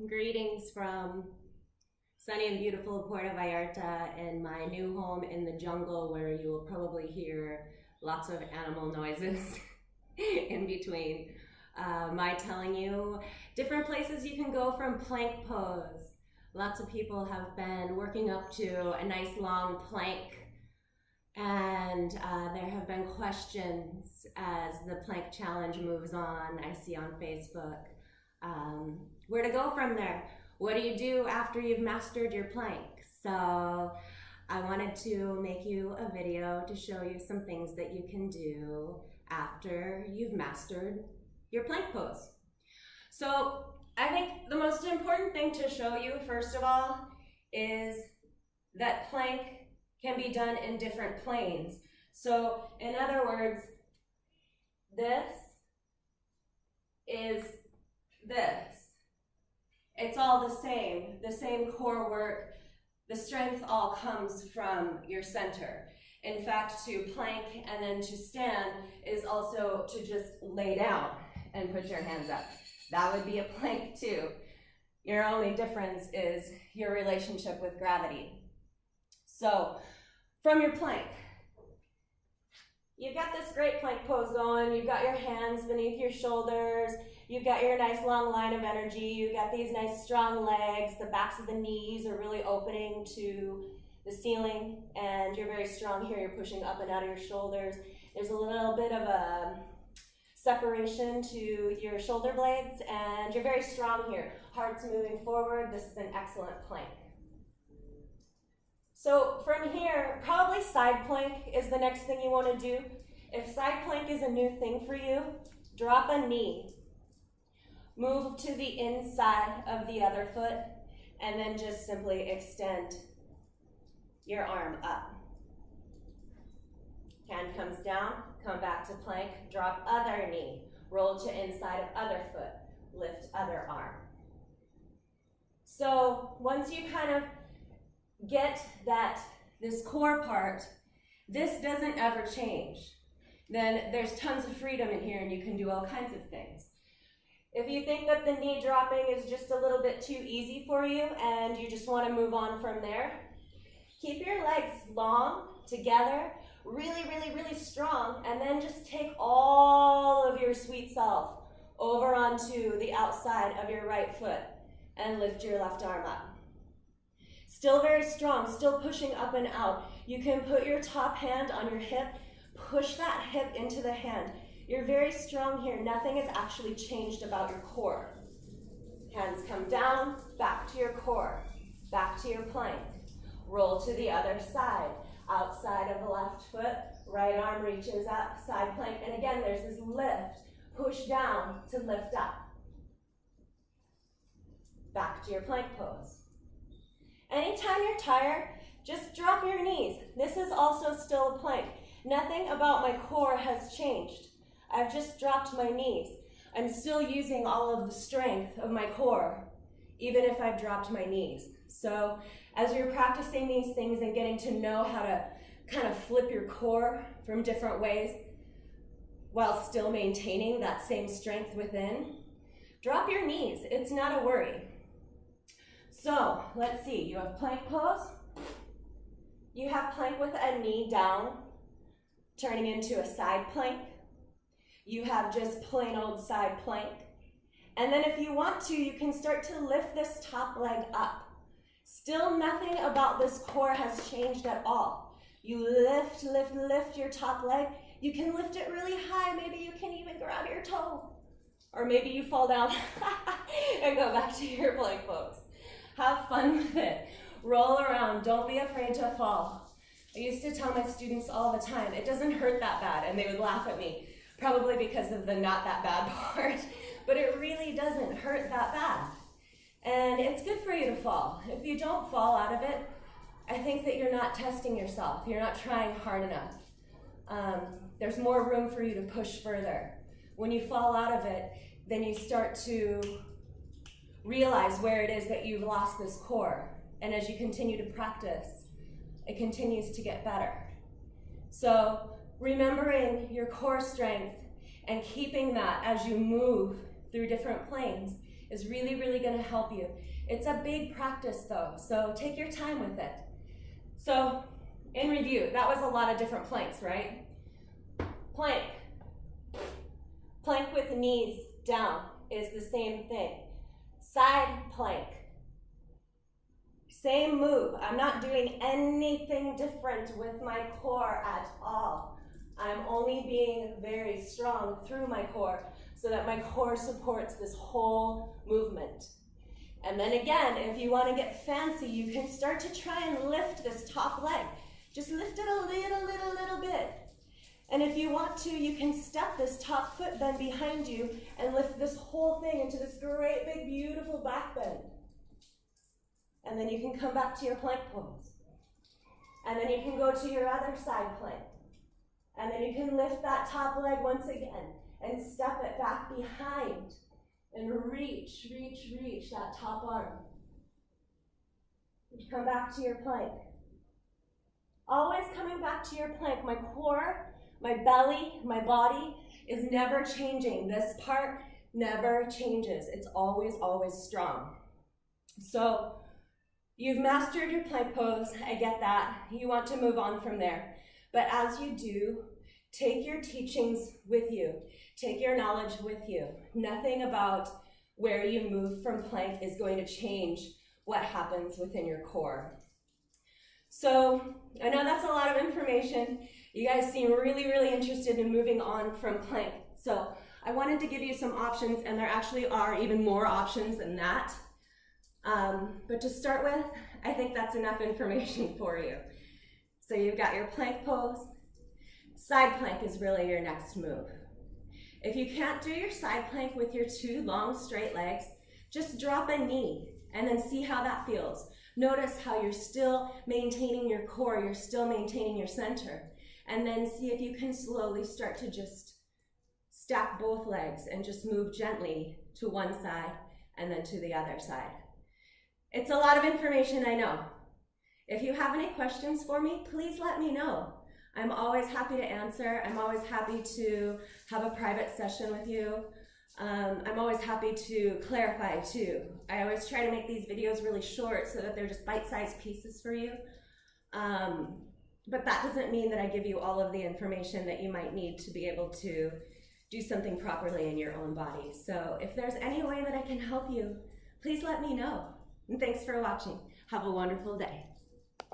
Greetings from sunny and beautiful Puerto Vallarta and my new home in the jungle where you will probably hear lots of animal noises in between. My telling you different places you can go from plank pose. Lots of people have been working up to a nice long plank, and there have been questions as the plank challenge moves on. I see on Facebook. Where to go from there? What do you do after you've mastered your plank? So I wanted to make you a video to show you some things that you can do after you've mastered your plank pose. So I think the most important thing to show you, first of all, is that plank can be done in different planes. So in other words, this is this. It's all the same core work. The strength all comes from your center. In fact, to plank and then to stand is also to just lay down and put your hands up. That would be a plank too. Your only difference is your relationship with gravity. So, from your plank, you've got this great plank pose going. You've got your hands beneath your shoulders. You've got your nice long line of energy. You've got these nice strong legs. The backs of the knees are really opening to the ceiling, and you're very strong here. You're pushing up and out of your shoulders. There's a little bit of a separation to your shoulder blades, and you're very strong here. Heart's moving forward. This is an excellent plank. So from here, probably side plank is the next thing you want to do. If side plank is a new thing for you, drop a knee. Move to the inside of the other foot, and then just simply extend your arm up. Hand comes down, come back to plank, drop other knee, roll to inside of other foot, lift other arm. So once you kind of get this core part, this doesn't ever change, then there's tons of freedom in here and you can do all kinds of things. If you think that the knee dropping is just a little bit too easy for you and you just want to move on from there, keep your legs long together, really, really, really strong, and then just take all of your sweet self over onto the outside of your right foot and lift your left arm up. Still very strong, still pushing up and out. You can put your top hand on your hip, push that hip into the hand. You're very strong here. Nothing has actually changed about your core. Hands come down, back to your core, back to your plank. Roll to the other side. Outside of the left foot, right arm reaches up, side plank. And again, there's this lift. Push down to lift up. Back to your plank pose. Anytime you're tired, just drop your knees. This is also still a plank. Nothing about my core has changed. I've just dropped my knees. I'm still using all of the strength of my core, even if I've dropped my knees. So as you're practicing these things and getting to know how to kind of flip your core from different ways while still maintaining that same strength within, drop your knees. It's not a worry. So let's see, you have plank pose. You have plank with a knee down, turning into a side plank. You have just plain old side plank. And then if you want to, you can start to lift this top leg up. Still nothing about this core has changed at all. You lift, lift, lift your top leg. You can lift it really high. Maybe you can even grab your toe. Or maybe you fall down and go back to your plank pose. Have fun with it. Roll around. Don't be afraid to fall. I used to tell my students all the time, it doesn't hurt that bad, and they would laugh at me, probably because of the not that bad part, but it really doesn't hurt that bad. And it's good for you to fall. If you don't fall out of it, I think that you're not testing yourself. You're not trying hard enough. There's more room for you to push further. When you fall out of it, then you start to realize where it is that you've lost this core. And as you continue to practice, it continues to get better. So remembering your core strength and keeping that as you move through different planes is really, really gonna help you. It's a big practice though, so take your time with it. So in review, that was a lot of different planks, right? Plank. Plank with knees down is the same thing. Side plank. Same move. I'm not doing anything different with my core at all. I'm only being very strong through my core so that my core supports this whole movement. And then again, if you want to get fancy, you can start to try and lift this top leg. Just lift it a little bit. And if you want to, you can step this top foot bend behind you and lift this whole thing into this great big beautiful back bend. And then you can come back to your plank pose. And then you can go to your other side plank. And then you can lift that top leg once again and step it back behind and reach that top arm. You come back to your plank. Always coming back to your plank. My core, my belly, my body is never changing. This part never changes. It's always, always strong. So you've mastered your plank pose. I get that. You want to move on from there. But as you do, take your teachings with you. Take your knowledge with you. Nothing about where you move from plank is going to change what happens within your core. So I know that's a lot of information. You guys seem really, really interested in moving on from plank. So I wanted to give you some options, and there actually are even more options than that. But to start with, I think that's enough information for you. So you've got your plank pose. Side plank is really your next move. If you can't do your side plank with your two long straight legs, just drop a knee and then see how that feels. Notice how you're still maintaining your core, you're still maintaining your center. And then see if you can slowly start to just stack both legs and just move gently to one side and then to the other side. It's a lot of information, I know. If you have any questions for me, please let me know. I'm always happy to answer. I'm always happy to have a private session with you. I'm always happy to clarify too. I always try to make these videos really short so that they're just bite-sized pieces for you. But that doesn't mean that I give you all of the information that you might need to be able to do something properly in your own body. So if there's any way that I can help you, please let me know. And thanks for watching. Have a wonderful day.